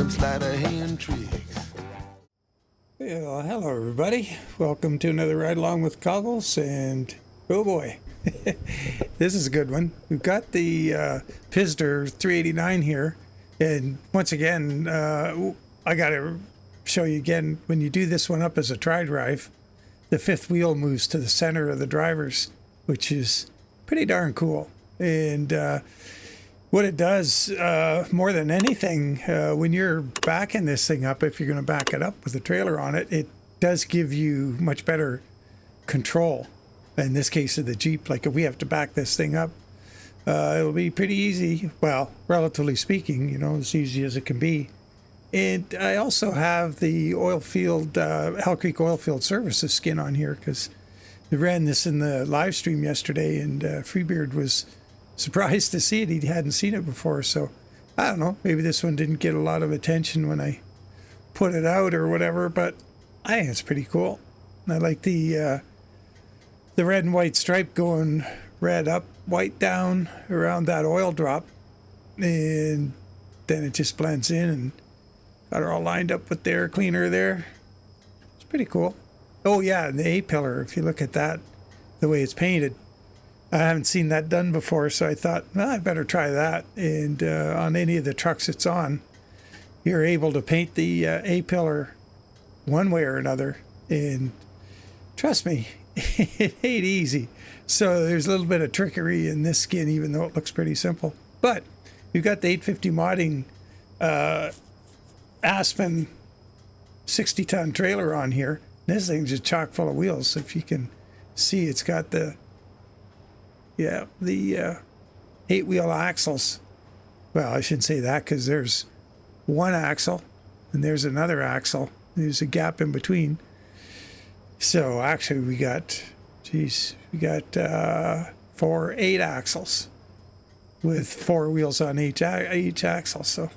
some sleight of hand tricks. Well, hello everybody. Welcome to another ride along with Coggles, and oh boy, this is a good one. We've got the Pizzster 389 here, and once again, I got to show you again, when you do this one up as a tri-drive, the fifth wheel moves to the center of the drivers, which is pretty darn cool. And what it does, more than anything, when you're backing this thing up, if you're going to back it up with a trailer on it, it does give you much better control. In this case of the Jeep, like if we have to back this thing up, it'll be pretty easy. Well, relatively speaking, you know, as easy as it can be. And I also have the oil field, Hell Creek Oilfield Services skin on here, because we ran this in the live stream yesterday, and Freebeard was surprised to see it. He hadn't seen it before, so I don't know, maybe this one didn't get a lot of attention when I put it out or whatever, but I think it's pretty cool. I like the red and white stripe going red up, white down around that oil drop, and then it just blends in and got her all lined up with the air cleaner there. It's pretty cool. Oh yeah, and the A-pillar, if you look at that, the way it's painted, I haven't seen that done before, so I thought, well, I better try that. And on any of the trucks it's on, you're able to paint the A-pillar one way or another, and trust me, it ain't easy. So there's a little bit of trickery in this skin, even though it looks pretty simple. But you've got the 850 modding Aspen 60-ton trailer on here. This thing's just chock full of wheels. If you can see, it's got the 8-wheel axles. Well, I shouldn't say that, because there's one axle and there's another axle. There's a gap in between. So actually we got 8 axles with 4 wheels on each axle. So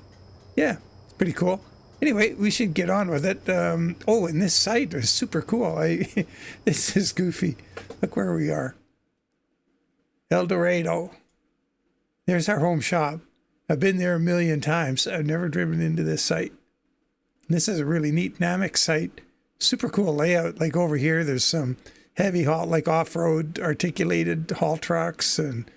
yeah, it's pretty cool. Anyway, we should get on with it. Oh, and this site is super cool. This is goofy. Look where we are. El Dorado. There's our home shop. I've been there a million times. I've never driven into this site. This is a really neat Namek site. Super cool layout. Like over here, there's some heavy haul, like off-road articulated haul trucks, and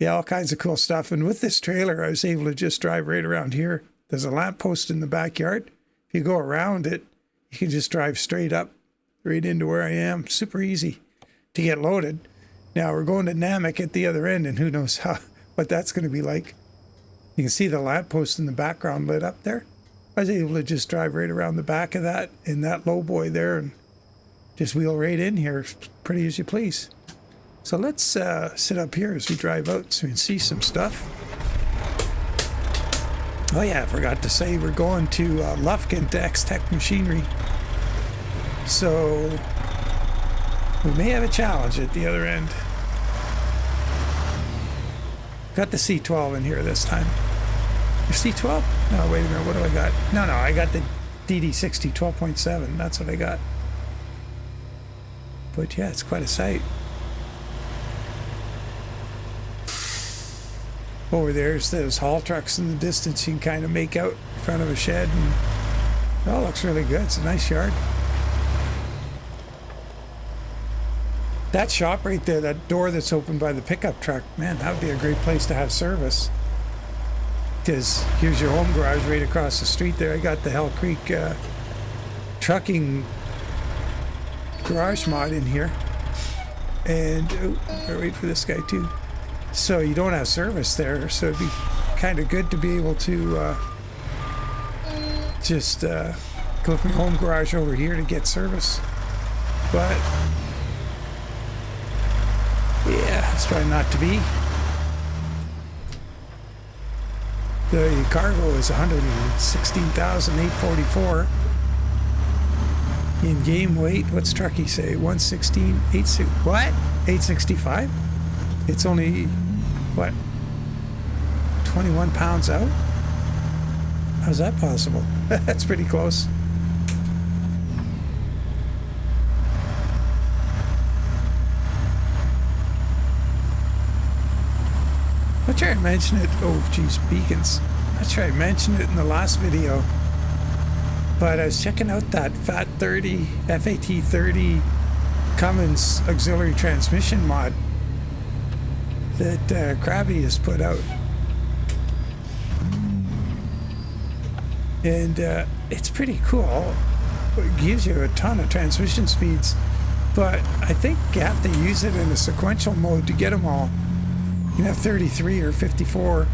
yeah, all kinds of cool stuff. And with this trailer, I was able to just drive right around here. There's a lamppost in the backyard. If you go around it, you can just drive straight up, right into where I am. Super easy to get loaded. Now we're going to Namek at the other end, and who knows what that's going to be like. You can see the lamppost in the background lit up there. I was able to just drive right around the back of that in that low boy there and just wheel right in here, pretty as you please. So let's sit up here as we drive out so we can see some stuff. Oh yeah, I forgot to say we're going to Lufkin to X-Tech Machinery. So we may have a challenge at the other end. Got the C12 in here this time. Your C12? No, wait a minute, what do I got? No, I got the DD60 12.7. That's what I got. But yeah, it's quite a sight. Over there's those haul trucks in the distance you can kind of make out in front of a shed, and it all looks really good. It's a nice yard. That shop right there, that door that's open by the pickup truck, man, that would be a great place to have service. Because here's your home garage right across the street there. I got the Hell Creek trucking garage mod in here. And, I'll wait for this guy too. So you don't have service there, so it'd be kind of good to be able to just go from home garage over here to get service. But yeah, it's probably not to be. The cargo is 116,844. In game weight, what's Truckee say? 116, 8, what? 865? It's only, what, 21 pounds out? How's that possible? That's pretty close. I'll try and mention it. Oh, geez, beacons. not sure I mentioned it in the last video, but I was checking out that FAT30 Cummins auxiliary transmission mod that KaD has put out. And it's pretty cool. It gives you a ton of transmission speeds, but I think you have to use it in a sequential mode to get them all. You can have 33 or 54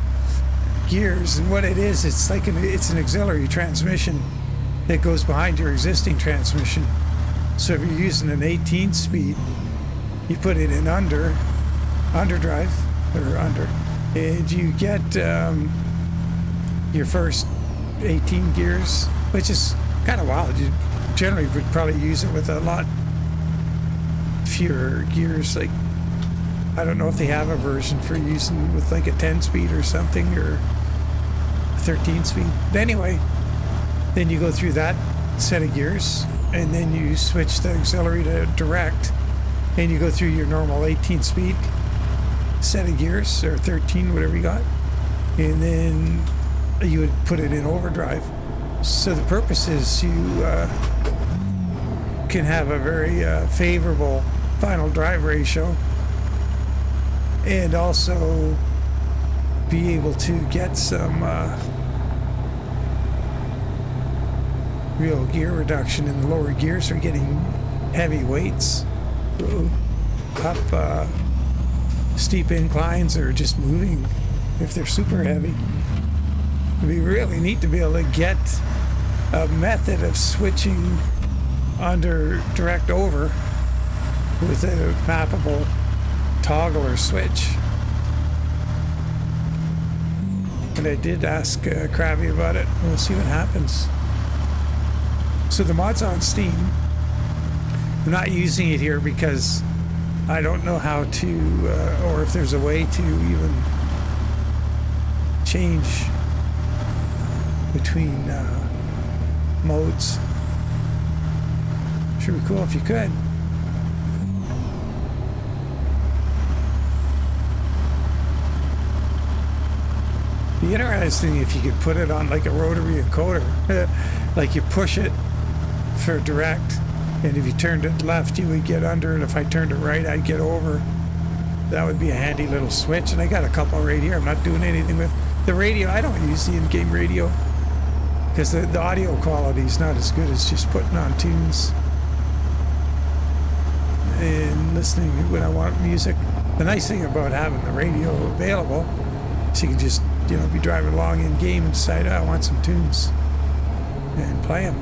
gears, and what it is, it's like it's an auxiliary transmission that goes behind your existing transmission. So if you're using an 18 speed, you put it in underdrive, or under, and you get your first 18 gears, which is kind of wild. You generally would probably use it with a lot fewer gears. Like, I don't know if they have a version for using with like a 10 speed or something, or a 13 speed. But anyway, then you go through that set of gears, and then you switch the auxiliary to direct, and you go through your normal 18 speed set of gears, or 13, whatever you got, and then you would put it in overdrive. So the purpose is you can have a very favorable final drive ratio, and also be able to get some real gear reduction in the lower gears for getting heavy weights up steep inclines, or just moving if they're super heavy. It'd be really neat to be able to get a method of switching under direct over with a mappable toggle or switch. And I did ask KaD about it. We'll see what happens. So the mod's on Steam. I'm not using it here because I don't know how to, or if there's a way to even change between modes. Sure be cool if you could. Be interesting if you could put it on like a rotary encoder. Like you push it for direct, and if you turned it left you would get under, and if I turned it right I'd get over. That would be a handy little switch. And I got a couple right here I'm not doing anything with. The radio, I don't use the in-game radio because the audio quality is not as good as just putting on tunes and listening when I want music. The nice thing about having the radio available is you can just, you know, be driving along in game and decide, oh, I want some tunes, and play them.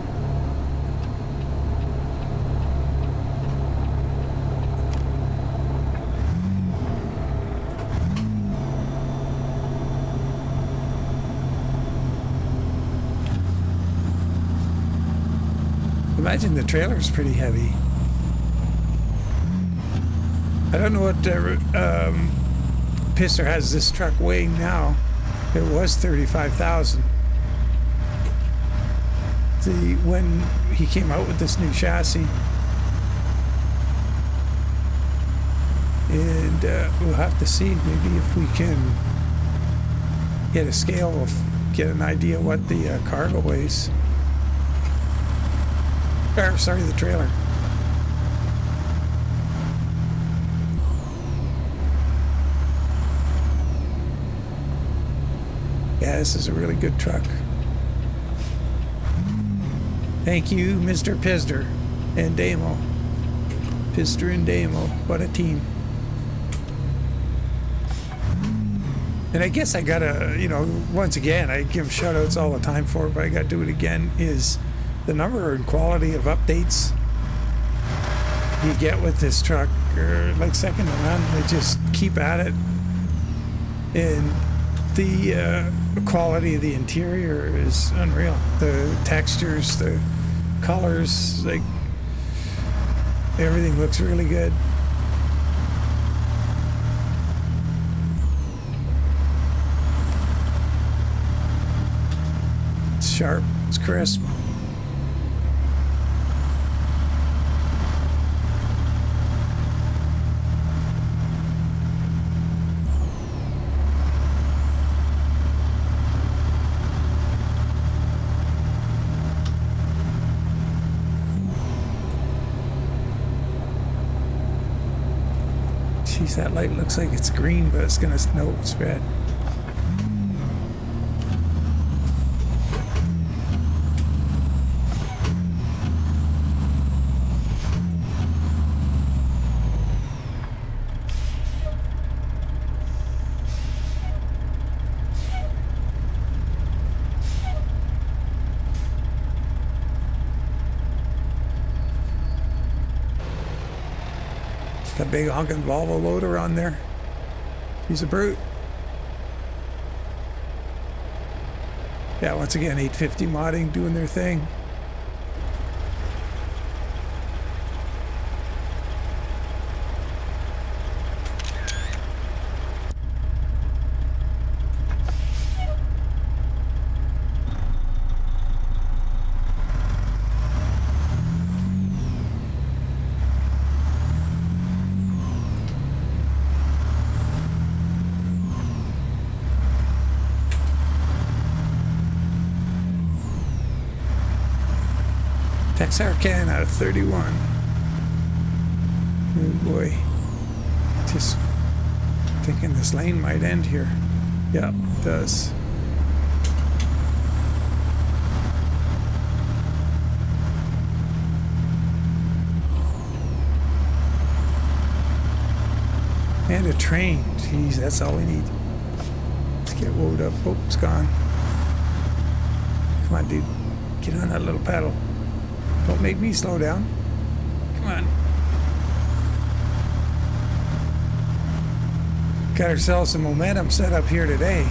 Imagine the trailer's pretty heavy. I don't know what Pizzster has this truck weighing now. It was 35,000. When he came out with this new chassis, and we'll have to see maybe if we can get a scale, we'll get an idea what the cargo weighs. Or, sorry, the trailer. Yeah, this is a really good truck. Thank you, Mr. Pizzster and Damo. Pizzster and Damo, what a team. And I guess I gotta, you know, once again, I give shout outs all the time for it, but I gotta do it again, is the number and quality of updates you get with this truck are like second to none. They just keep at it. And the quality of the interior is unreal. The textures, the colors, like everything looks really good. It's sharp, it's crisp. Jeez, that light looks like it's green, but it's gonna snow. It's bad. That big honking Volvo loader on there. He's a brute. Yeah, once again, 850 modding doing their thing. Texarkana out of 31. Oh boy. Just thinking this lane might end here. Yeah, it does. And a train. Jeez, that's all we need. Let's get woed up. Oh, it's gone. Come on, dude. Get on that little pedal. Don't make me slow down. Come on. Got ourselves some momentum set up here today.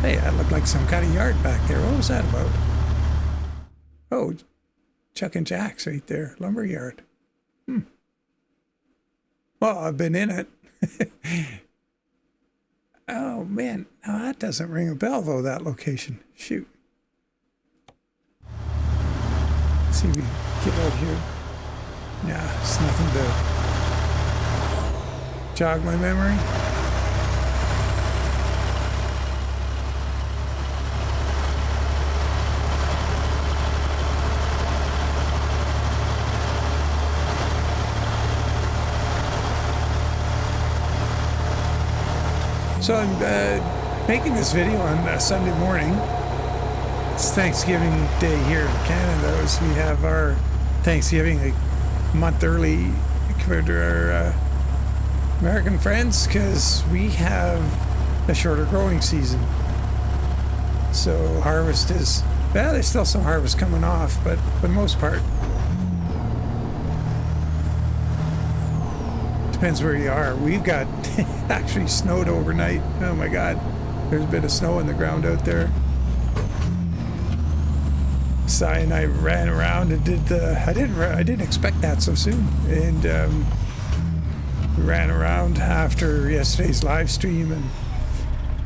Hey, that looked like some kind of yard back there. What was that about? Oh, Chuck and Jack's right there. Lumber yard. Well, I've been in it. Oh, man. Now, that doesn't ring a bell, though, that location. Shoot. Let's see if we get out here. Nah, it's nothing to jog my memory. So I'm making this video on Sunday morning. It's Thanksgiving Day here in Canada, as we have our Thanksgiving a month early compared to our American friends, because we have a shorter growing season. So harvest is, well, there's still some harvest coming off, but for the most part, depends where you are. We've got actually snowed overnight. Oh my God, there's a bit of snow in the ground out there. Cy and I ran around and did the. I didn't expect that so soon, and we ran around after yesterday's live stream and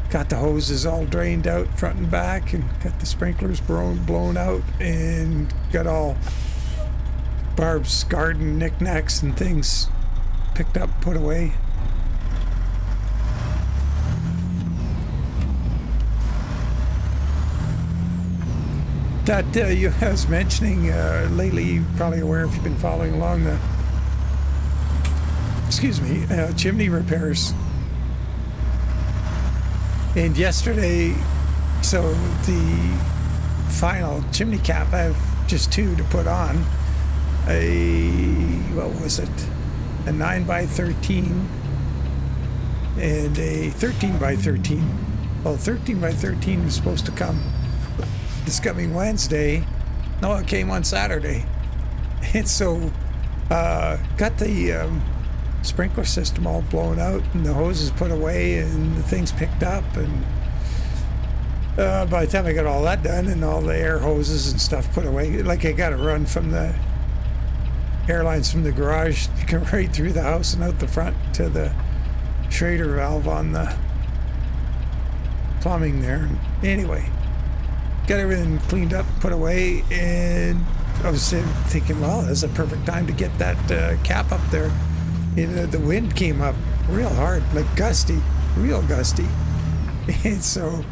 got the hoses all drained out front and back, and got the sprinklers blown out, and got all Barb's garden knickknacks and things picked up, put away. That you was mentioning lately, you're probably aware if you've been following along the, chimney repairs. And yesterday, so the final chimney cap, I have just two to put on. What was it? A 9x13 and a 13x13. Well, 13x13 was supposed to come this coming Wednesday. No, it came on Saturday. And so got the sprinkler system all blown out and the hoses put away and the things picked up, and by the time I got all that done and all the air hoses and stuff put away, like I got to run from the airlines from the garage right through the house and out the front to the Schrader valve on the plumbing there. Anyway, got everything cleaned up, put away, and I was thinking, well, this is a perfect time to get that cap up there. And the wind came up real hard, like gusty, real gusty. And so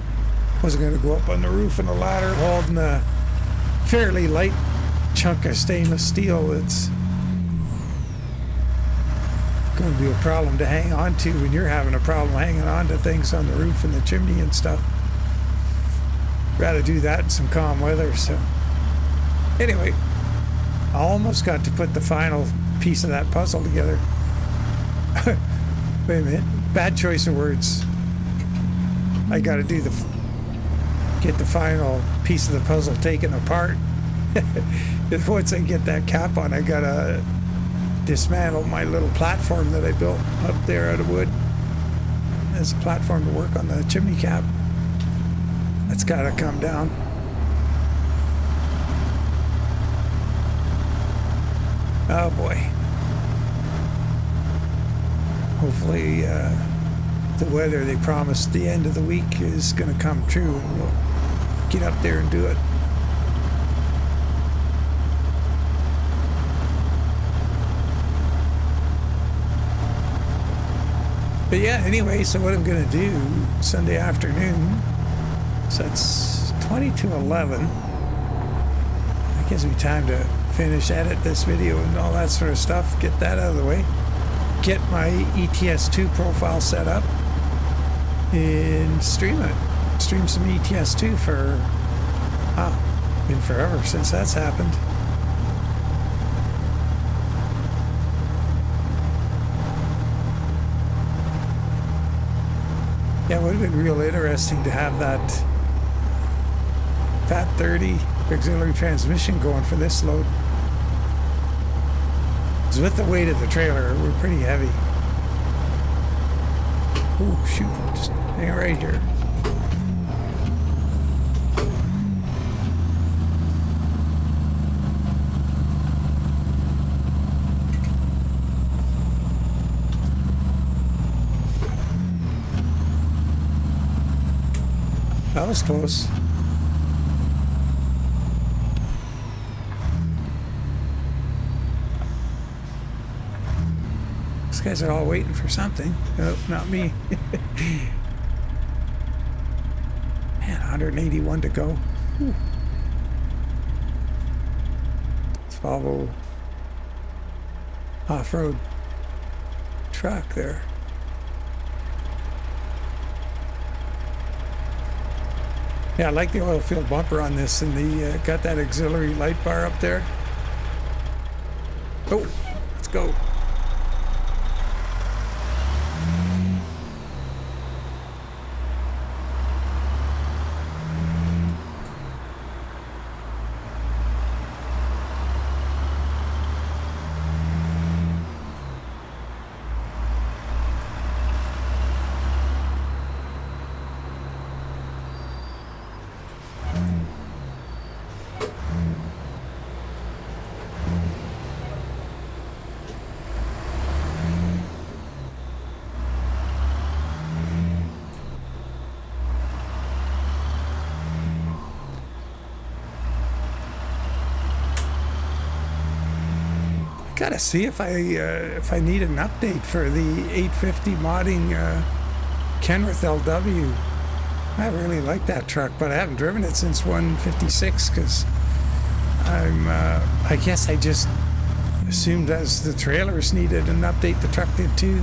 I wasn't going to go up on the roof and the ladder holding the fairly light chunk of stainless steel. It's going to be a problem to hang on to when you're having a problem hanging on to things on the roof and the chimney and stuff. Rather do that in some calm weather. So anyway, I almost got to put the final piece of that puzzle together. Wait a minute, bad choice of words. I got to do get the final piece of the puzzle taken apart. Once I get that cap on, I gotta dismantle my little platform that I built up there out of wood as a platform to work on the chimney cap. That's gotta come down. Oh boy. Hopefully the weather they promised the end of the week is gonna come true and we'll get up there and do it. But yeah, anyway, so what I'm going to do Sunday afternoon, so it's 20 to 11. That gives me time to finish, edit this video and all that sort of stuff, get that out of the way, get my ETS2 profile set up, and stream it. Stream some ETS2 for, been forever since that's happened. Yeah, it would have been real interesting to have that Fat 30 auxiliary transmission going for this load. Because with the weight of the trailer, we're pretty heavy. Oh, shoot. Just hang it right here. That was close. These guys are all waiting for something. Oh, not me. Man, 181 to go. Whew. It's Volvo off-road truck there. Yeah, I like the oil field bumper on this, and the got that auxiliary light bar up there. Oh, let's go. Gotta see if I need an update for the 850 modding Kenworth LW. I really like that truck, but I haven't driven it since 156 because I guess I just assumed as the trailers needed an update, the truck did too,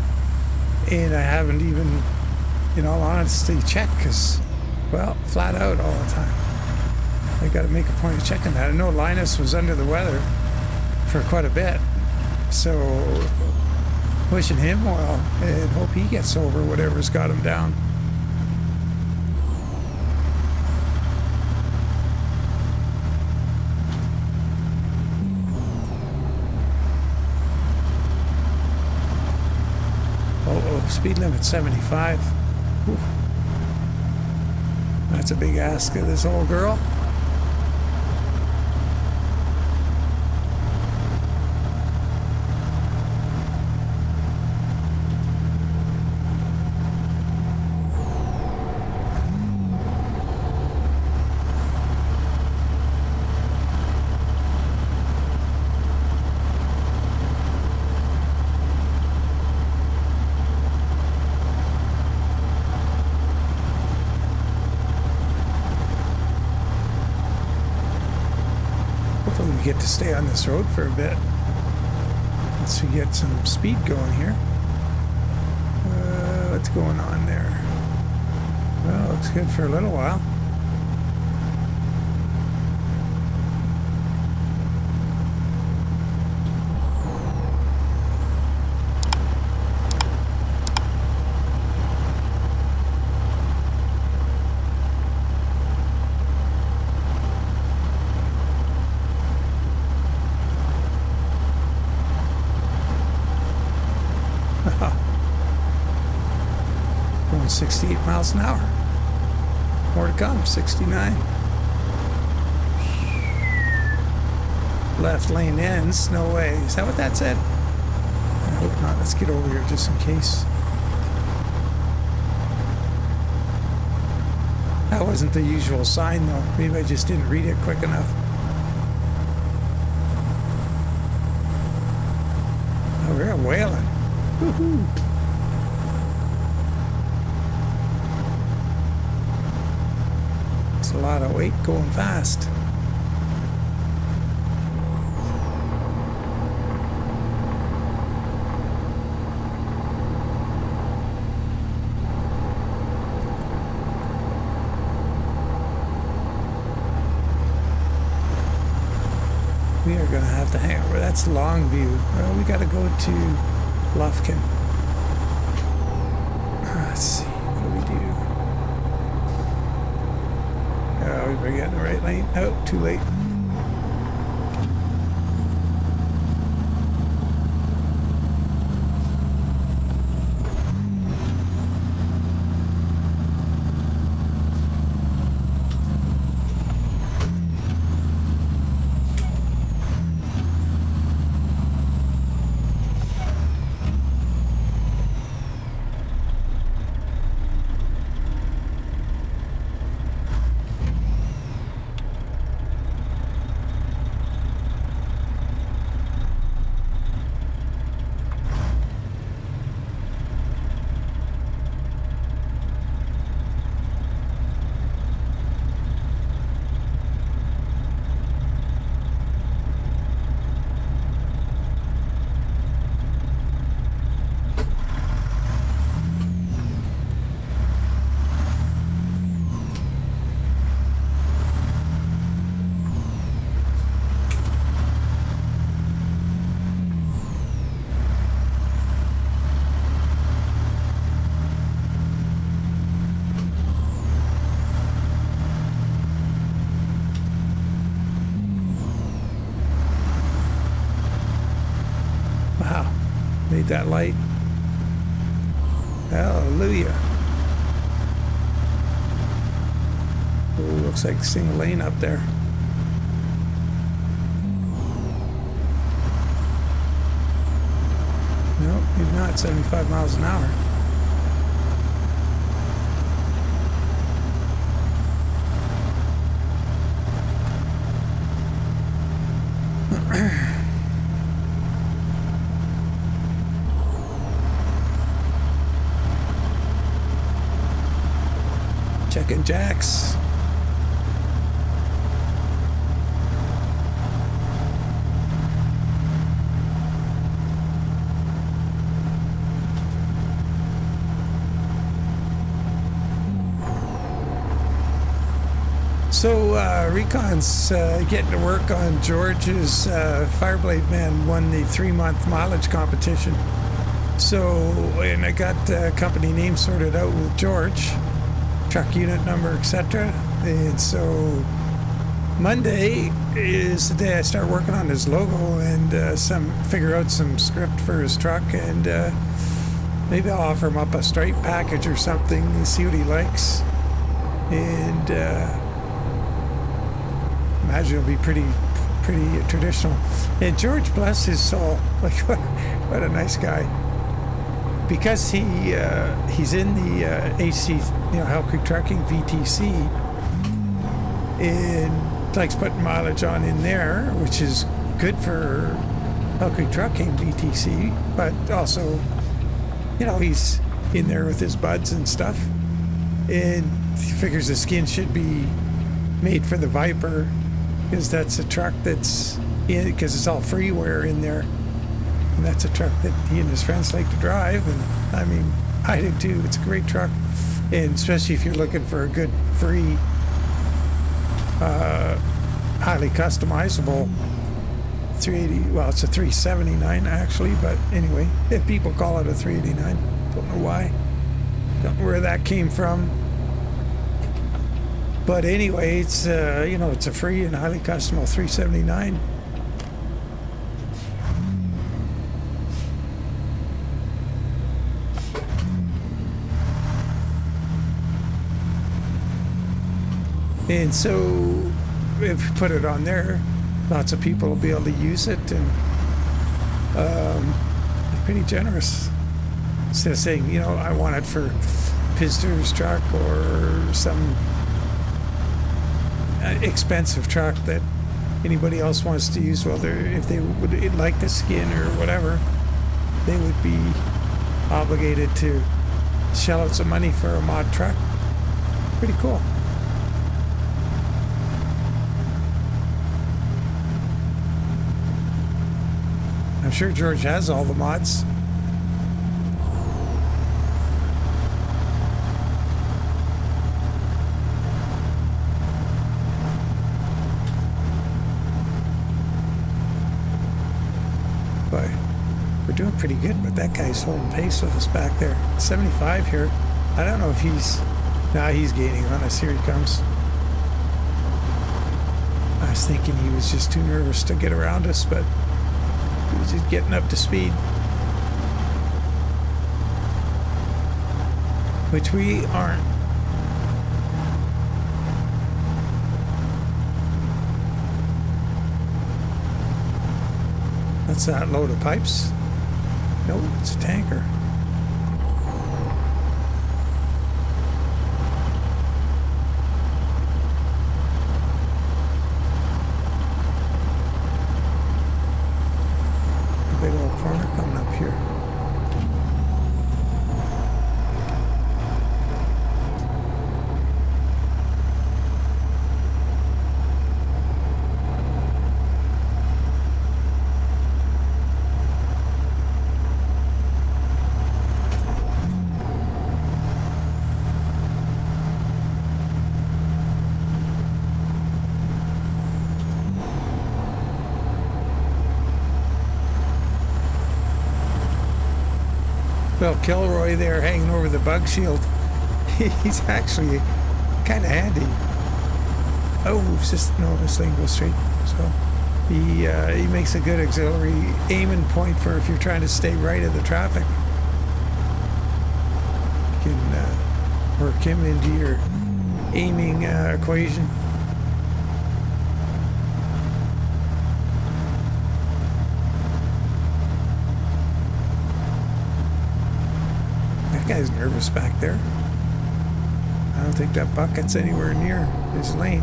and I haven't even, in all honesty, checked because, well, flat out all the time. I got to make a point of checking that. I know Linus was under the weather for quite a bit. So, wishing him well and hope he gets over whatever's got him down. Oh, speed limit 75. Whew. That's a big ask of this old girl. to stay on this road for a bit. Once we get some speed going here. What's going on there? Well, looks good for a little while. Going 68 miles an hour. More to come, 69. Left lane ends, no way. Is that what that said? I hope not. Let's get over here just in case. That wasn't the usual sign though. Maybe I just didn't read it quick enough. Oh, we're whaling. Woohoo! It's a lot of weight going fast. We are going to have to hang over. That's Longview. Well, we got to go to Lufkin. Let's see. What do we do? Oh, we better get in the right lane. Oh, too late. Made that light. Hallelujah. Oh, looks like single lane up there. No, maybe not. 75 miles an hour. Checking jacks. So Recon's getting to work on George's Fireblade Man won the 3-month mileage competition. So, and I got company name sorted out with George. Truck unit number, etc. And so Monday is the day I start working on his logo and figure out some script for his truck, and maybe I'll offer him up a stripe package or something and see what he likes. And imagine it'll be pretty traditional. And George, bless his soul, like what a nice guy. Because he's in the AC, Hell Creek Trucking VTC, and likes putting mileage on in there, which is good for Hell Creek Trucking VTC, but also, he's in there with his buds and stuff, and he figures the skin should be made for the Viper, because that's a truck that's because it's all freeware in there. And that's a truck that he and his friends like to drive, and I mean, I do too. It's a great truck, and especially if you're looking for a good, free, highly customizable 380. Well, it's a 379 actually, but anyway, if people call it a 389, don't know why, don't know where that came from. But anyway, it's you know, it's a free and highly customizable 379. And so if you put it on there, lots of people will be able to use it, and they're pretty generous. Instead of saying, you know, I want it for Pizzster's truck or some expensive truck that anybody else wants to use, well, if they would like the skin or whatever, they would be obligated to shell out some money for a mod truck. Pretty cool. I'm sure George has all the mods. But we're doing pretty good, but that guy's holding pace with us back there. 75 here. I don't know if he's... Nah, he's gaining on us. Here he comes. I was thinking he was just too nervous to get around us, but he was just getting up to speed. Which we aren't. What's that load of pipes? No, it's a tanker. Big old corner coming up here. Well, Kilroy there hanging over the bug shield. He's actually kind of handy. Oh, it's just, no, this lane goes straight. So he makes a good auxiliary aiming point for if you're trying to stay right of the traffic. You can work him into your aiming equation. That guy's nervous back there. I don't think that bucket's anywhere near his lane.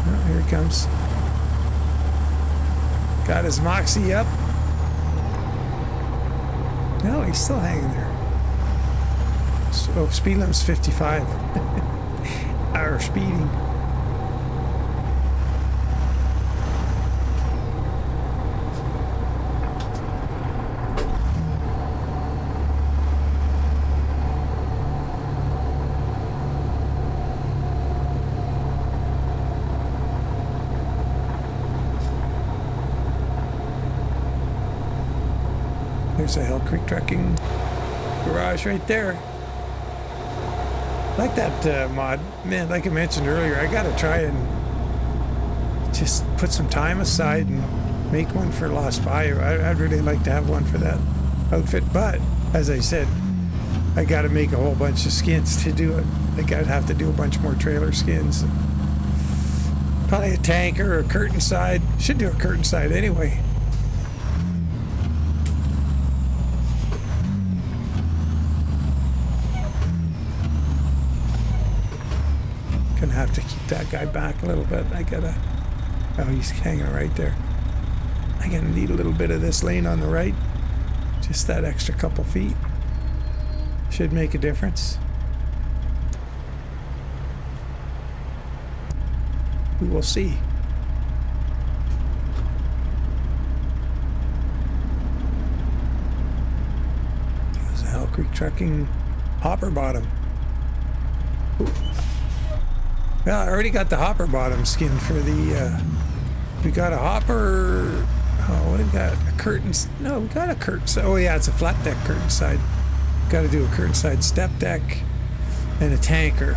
Oh, here he comes. Got his moxie up. No, he's still hanging there. So speed limit's 55. Our speeding. There's a Hell Creek Trucking garage right there. Like that mod. Man, like I mentioned earlier, I gotta try and just put some time aside and make one for Lost Bayou. I'd really like to have one for that outfit, but as I said, I gotta make a whole bunch of skins to do it. Like I'd have to do a bunch more trailer skins. Probably a tanker or a curtain side. Should do a curtain side anyway. Gonna have to keep that guy back a little bit. I gotta... Oh, he's hanging right there. I'm gonna need a little bit of this lane on the right. Just that extra couple feet. Should make a difference. We will see. Creek Trucking hopper bottom. Ooh. Well, I already got the hopper bottom skin for the, we got a hopper, oh, we got a curtain, no, we got a curtain, oh yeah, it's a flat deck curtain side. Got to do a curtain side step deck and a tanker.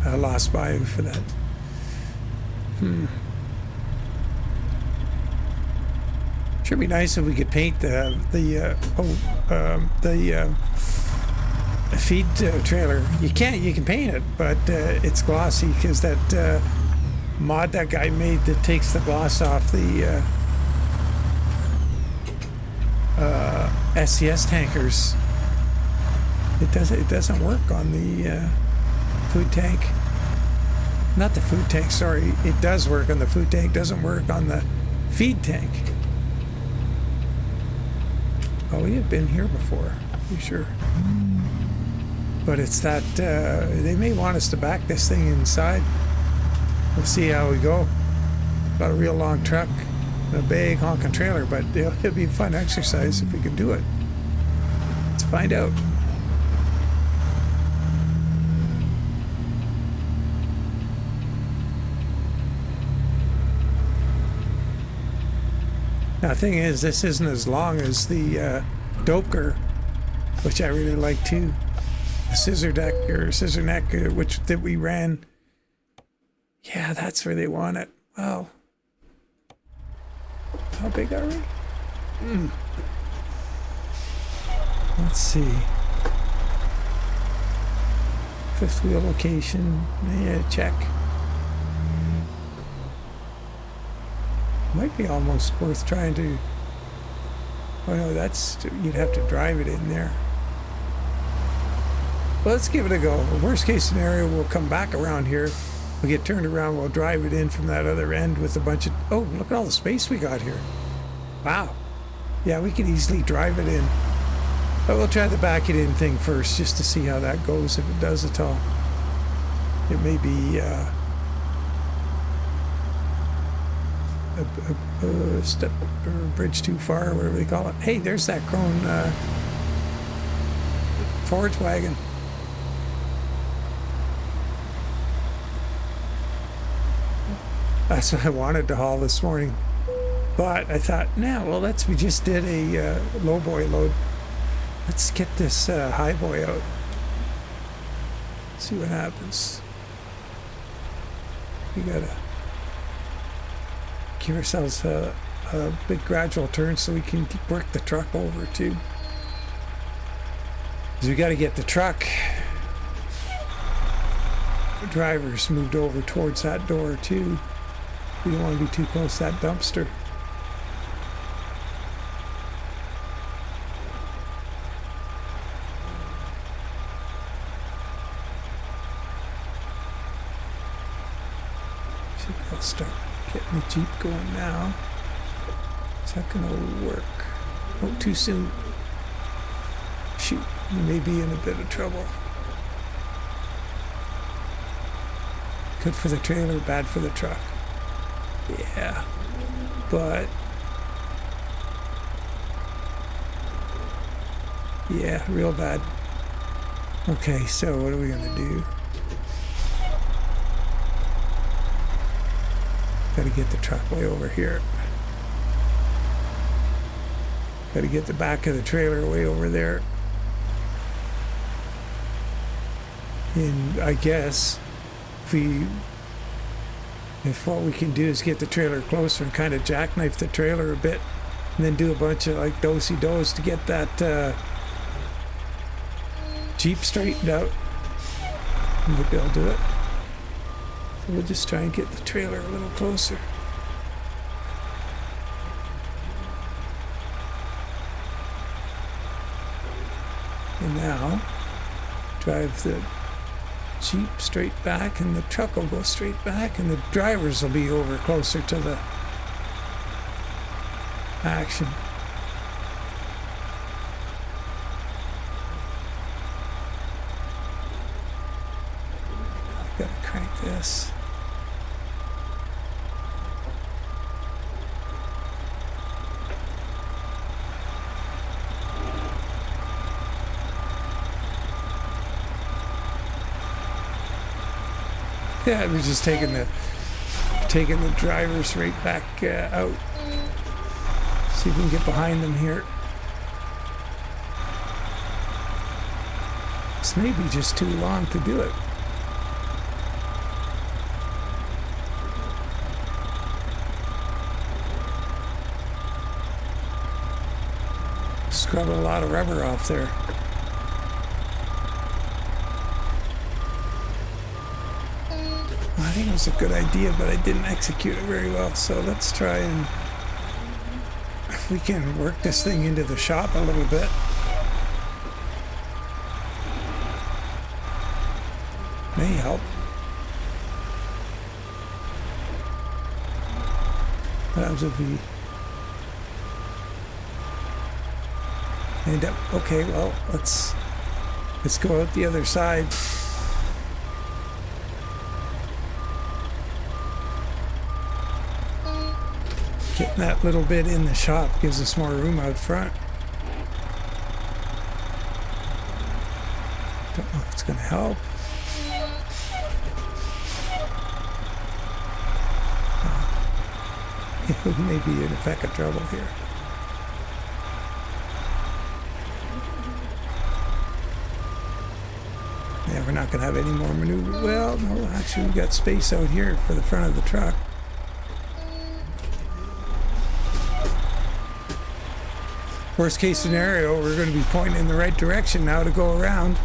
I lost by for that. Sure be nice if we could paint the feed trailer. You can't. You can paint it, but it's glossy because that mod that guy made that takes the gloss off the SCS tankers. It doesn't work on the food tank. Not the food tank. Sorry, it does work on the food tank. Doesn't work on the feed tank. Oh, we have been here before. You sure? But it's that they may want us to back this thing inside. We'll see how we go. Got a real long truck and a big honking trailer, but it'll be a fun exercise if we can do it. Let's find out. Now, the thing is, this isn't as long as the Doker, which I really like too. The scissor deck or scissor neck, which that we ran. Yeah, that's where they want it. Wow. How big are we? Let's see. Fifth wheel location. Yeah, check. Might be almost worth trying to. Oh no, that's, you'd have to drive it in there. Well, let's give it a go. Worst case scenario, we'll come back around here. We'll get turned around, we'll drive it in from that other end with a bunch of, oh, look at all the space we got here. Wow. Yeah, we could easily drive it in. But we'll try the back it in thing first, just to see how that goes, if it does at all. It may be a step or a bridge too far, or whatever they call it. Hey, there's that Crone forage wagon. That's what I wanted to haul this morning, but I thought, nah, well, we just did a low boy load. Let's get this high boy out. See what happens. We gotta give ourselves a big gradual turn so we can work the truck over too. Because we got to get the truck drivers moved over towards that door too. We don't want to be too close to that dumpster. I'll start getting the Jeep going now. Is that gonna work? Oh, too soon. Shoot, we may be in a bit of trouble. Good for the trailer, bad for the truck. Yeah, but yeah, real bad. Okay, so what are we gonna do? Gotta get the truck way over here. Gotta get the back of the trailer way over there. And I guess if what we can do is get the trailer closer and kind of jackknife the trailer a bit, and then do a bunch of like do-si-dos to get that Jeep straightened out, maybe I'll do it. So we'll just try and get the trailer a little closer. And now drive the Jeep straight back, and the truck will go straight back, and the drivers will be over closer to the action. I've got to crank this. Yeah, we're just taking the drivers right back out. See if we can get behind them here. This may be just too long to do it. Scrub a lot of rubber off there. I think it was a good idea, but I didn't execute it very well. So let's try and, if we can work this thing into the shop a little bit. May help. What happens if we end up? Okay, well, let's go out the other side. Getting that little bit in the shop gives us more room out front. Don't know if it's going to help. Maybe in a peck of trouble here. Yeah, we're not going to have any more maneuver. Well, no, actually, we got space out here for the front of the truck. Worst case scenario, we're going to be pointing in the right direction now to go around.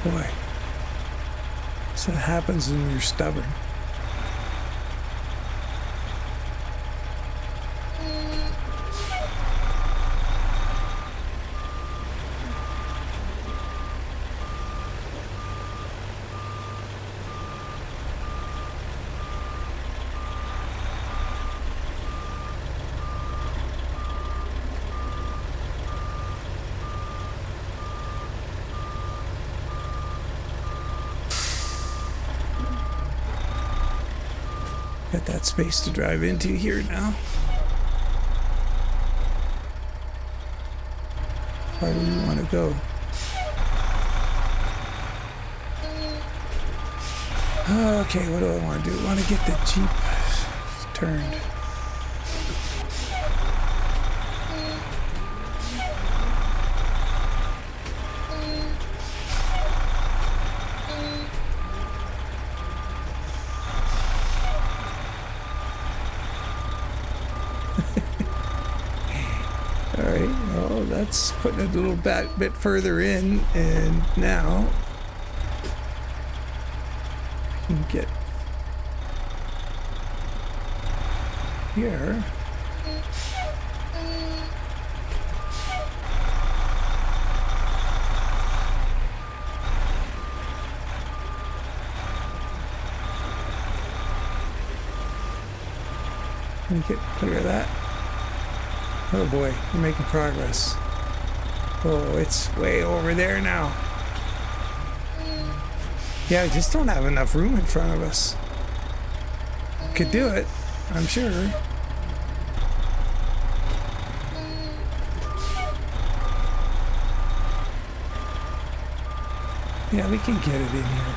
Boy, so it happens when you're stubborn. Got that space to drive into here now. Where do we want to go? Okay, what do I want to do? I want to get the Jeep turned. Alright, well, that's putting it a little bit further in, and now we can get here. Can you get clear of that? Oh boy, we're making progress. Oh, it's way over there now. Yeah, I just don't have enough room in front of us. Could do it, I'm sure. Yeah, we can get it in here.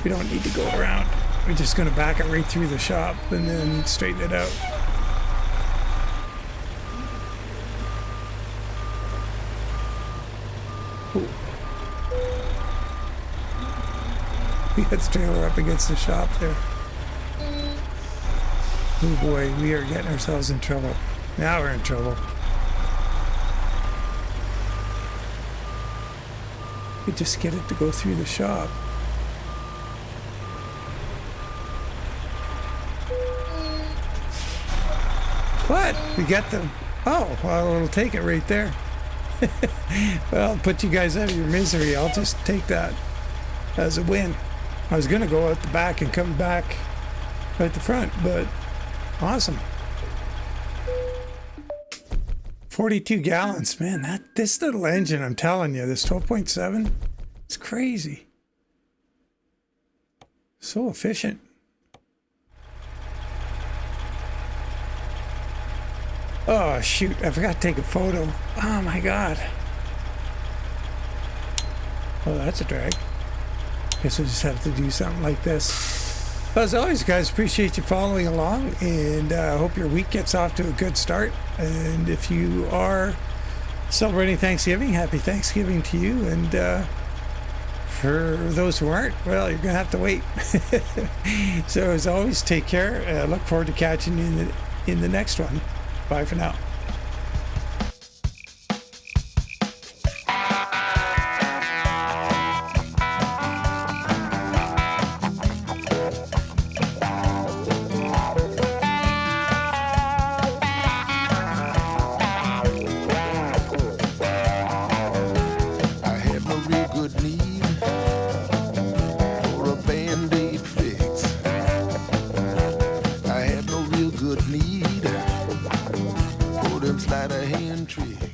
We don't need to go around. We're just going to back it right through the shop and then straighten it out. Ooh. We got the trailer up against the shop there. Oh boy, we are getting ourselves in trouble. Now we're in trouble. We just get it to go through the shop. What? We got the... Oh, well, it'll take it right there. Well, put you guys out of your misery. I'll just take that as a win. I was going to go out the back and come back right the front, but awesome. 42 gallons, man, this little engine, I'm telling you, this 12.7, it's crazy. So efficient. Oh, shoot, I forgot to take a photo. Oh, my God. Oh, that's a drag. Guess we'll just have to do something like this. As always, guys, appreciate you following along, and I hope your week gets off to a good start. And if you are celebrating Thanksgiving, happy Thanksgiving to you. And for those who aren't, well, you're going to have to wait. So as always, take care. Look forward to catching you in the next one. Bye for now. Need for them sleight of hand tricks.